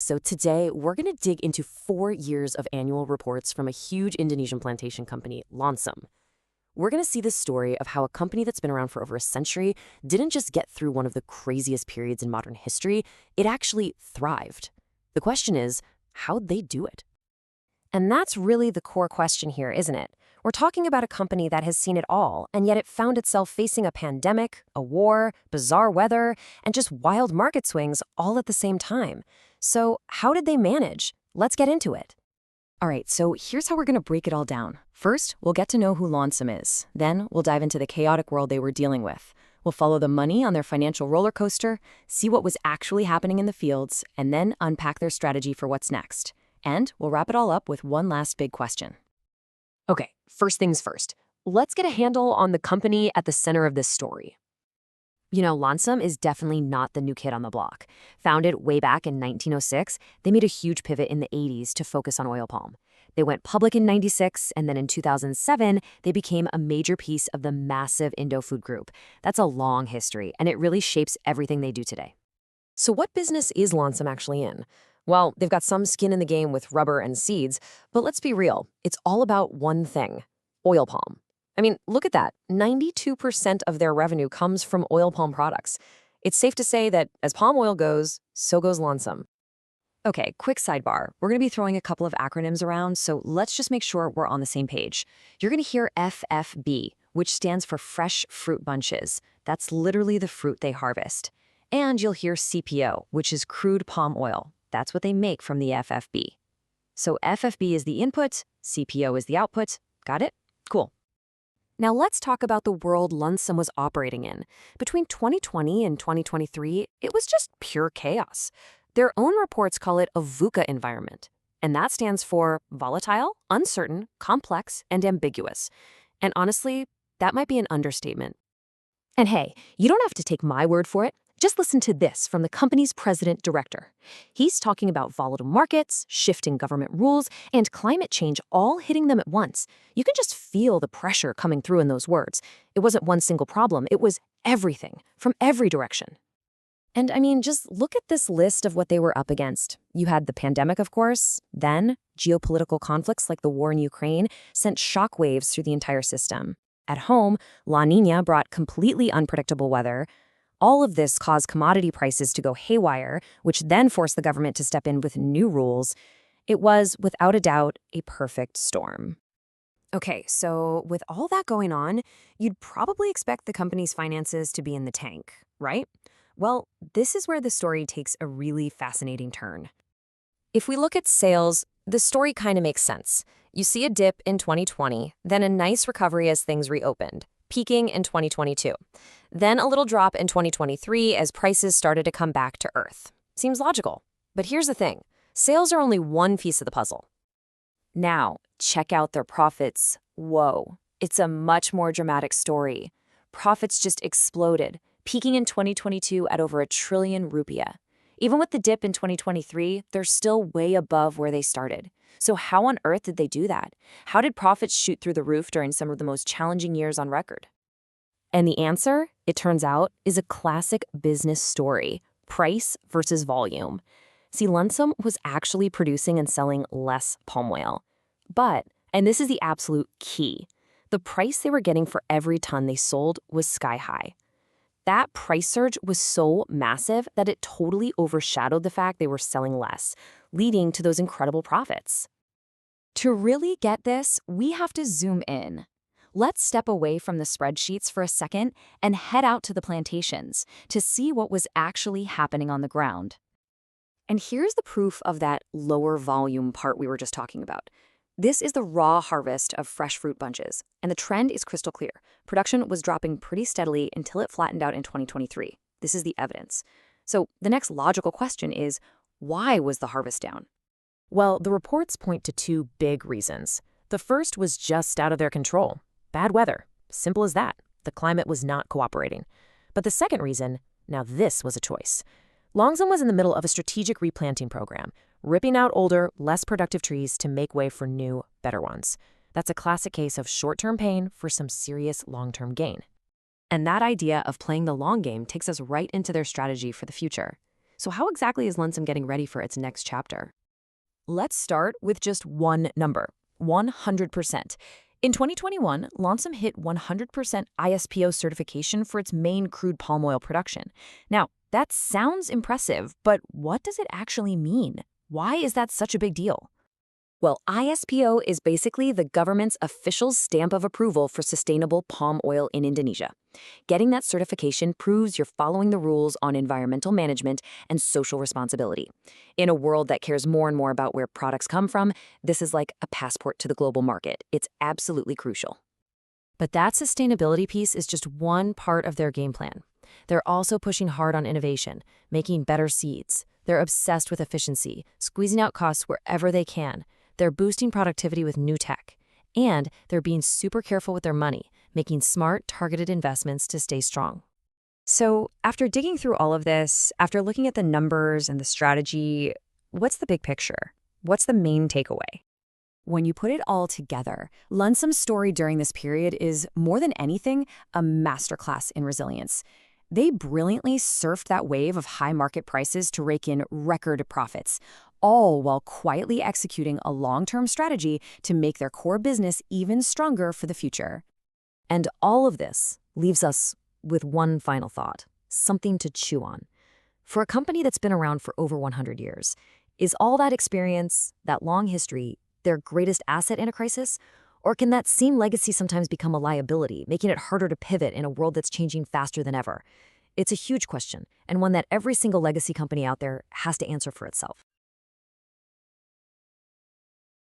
So today, we're going to dig into 4 years of annual reports from a huge Indonesian plantation company, Lonsum. We're going to see the story of how a company that's been around for over a century didn't just get through one of the craziest periods in modern history, it actually thrived. The question is, how'd they do it? And that's really the core question here, isn't it? We're talking about a company that has seen it all, and yet it found itself facing a pandemic, a war, bizarre weather, and just wild market swings all at the same time. So, how did they manage? Let's get into it. All right, so here's how we're going to break it all down. First, we'll get to know who Lonsum is. Then, we'll dive into the chaotic world they were dealing with. We'll follow the money on their financial roller coaster, see what was actually happening in the fields, and then unpack their strategy for what's next. And we'll wrap it all up with one last big question. Okay, first things first. Let's get a handle on the company at the center of this story. Lonsum is definitely not the new kid on the block. Founded way back in 1906, they made a huge pivot in the 80s to focus on oil palm. They went public in 96, and then in 2007, they became a major piece of the massive Indo-Food Group. That's a long history, and it really shapes everything they do today. So what business is Lonsum actually in? Well, they've got some skin in the game with rubber and seeds, but let's be real, it's all about one thing: oil palm. I mean, look at that. 92% of their revenue comes from oil palm products. It's safe to say that as palm oil goes, so goes Lonsum. Okay, quick sidebar. We're going to be throwing a couple of acronyms around, so let's just make sure we're on the same page. You're going to hear FFB, which stands for fresh fruit bunches. That's literally the fruit they harvest. And you'll hear CPO, which is crude palm oil. That's what they make from the FFB. So FFB is the input, CPO is the output. Got it? Cool. Now let's talk about the world Lonsum was operating in. Between 2020 and 2023, it was just pure chaos. Their own reports call it a VUCA environment, and that stands for volatile, uncertain, complex, and ambiguous. And honestly, that might be an understatement. And hey, you don't have to take my word for it. Just listen to this from the company's president-director. He's talking about volatile markets, shifting government rules, and climate change all hitting them at once. You can just feel the pressure coming through in those words. It wasn't one single problem. It was everything, from every direction. And I mean, just look at this list of what they were up against. You had the pandemic, of course. Then, geopolitical conflicts like the war in Ukraine sent shockwaves through the entire system. At home, La Niña brought completely unpredictable weather. All of this caused commodity prices to go haywire, which then forced the government to step in with new rules. It was, without a doubt, a perfect storm. Okay, so with all that going on, you'd probably expect the company's finances to be in the tank, right? Well, this is where the story takes a really fascinating turn. If we look at sales, the story kind of makes sense. You see a dip in 2020, then a nice recovery as things reopened, peaking in 2022. Then a little drop in 2023 as prices started to come back to earth. Seems logical. But here's the thing. Sales are only one piece of the puzzle. Now, check out their profits. Whoa. It's a much more dramatic story. Profits just exploded, peaking in 2022 at over 1 trillion rupiah. Even with the dip in 2023, they're still way above where they started. So how on earth did they do that? How did profits shoot through the roof during some of the most challenging years on record? And the answer, it turns out, is a classic business story: price versus volume. See, Lonsum was actually producing and selling less palm oil. But, and this is the absolute key, the price they were getting for every ton they sold was sky high. That price surge was so massive that it totally overshadowed the fact they were selling less, leading to those incredible profits. To really get this, we have to zoom in. Let's step away from the spreadsheets for a second and head out to the plantations to see what was actually happening on the ground. And here's the proof of that lower volume part we were just talking about. This is the raw harvest of fresh fruit bunches, and the trend is crystal clear. Production was dropping pretty steadily until it flattened out in 2023. This is the evidence. So the next logical question is, why was the harvest down? Well, the reports point to two big reasons. The first was just out of their control. Bad weather. Simple as that. The climate was not cooperating. But the second reason, now this was a choice. Lonsum was in the middle of a strategic replanting program, ripping out older, less productive trees to make way for new, better ones. That's a classic case of short-term pain for some serious long-term gain. And that idea of playing the long game takes us right into their strategy for the future. So how exactly is Lonsum getting ready for its next chapter? Let's start with just one number, 100%. In 2021, Lonsum hit 100% ISPO certification for its main crude palm oil production. Now, that sounds impressive, but what does it actually mean? Why is that such a big deal? Well, ISPO is basically the government's official stamp of approval for sustainable palm oil in Indonesia. Getting that certification proves you're following the rules on environmental management and social responsibility. In a world that cares more and more about where products come from, this is like a passport to the global market. It's absolutely crucial. But that sustainability piece is just one part of their game plan. They're also pushing hard on innovation, making better seeds. They're obsessed with efficiency, squeezing out costs wherever they can. They're boosting productivity with new tech. And they're being super careful with their money, making smart, targeted investments to stay strong. So, after digging through all of this, after looking at the numbers and the strategy, what's the big picture? What's the main takeaway? When you put it all together, Lunsum's story during this period is, more than anything, a masterclass in resilience. They brilliantly surfed that wave of high market prices to rake in record profits, all while quietly executing a long-term strategy to make their core business even stronger for the future. And all of this leaves us with one final thought, something to chew on. For a company that's been around for over 100 years, is all that experience, that long history, their greatest asset in a crisis? Or can that same legacy sometimes become a liability, making it harder to pivot in a world that's changing faster than ever? It's a huge question, and one that every single legacy company out there has to answer for itself.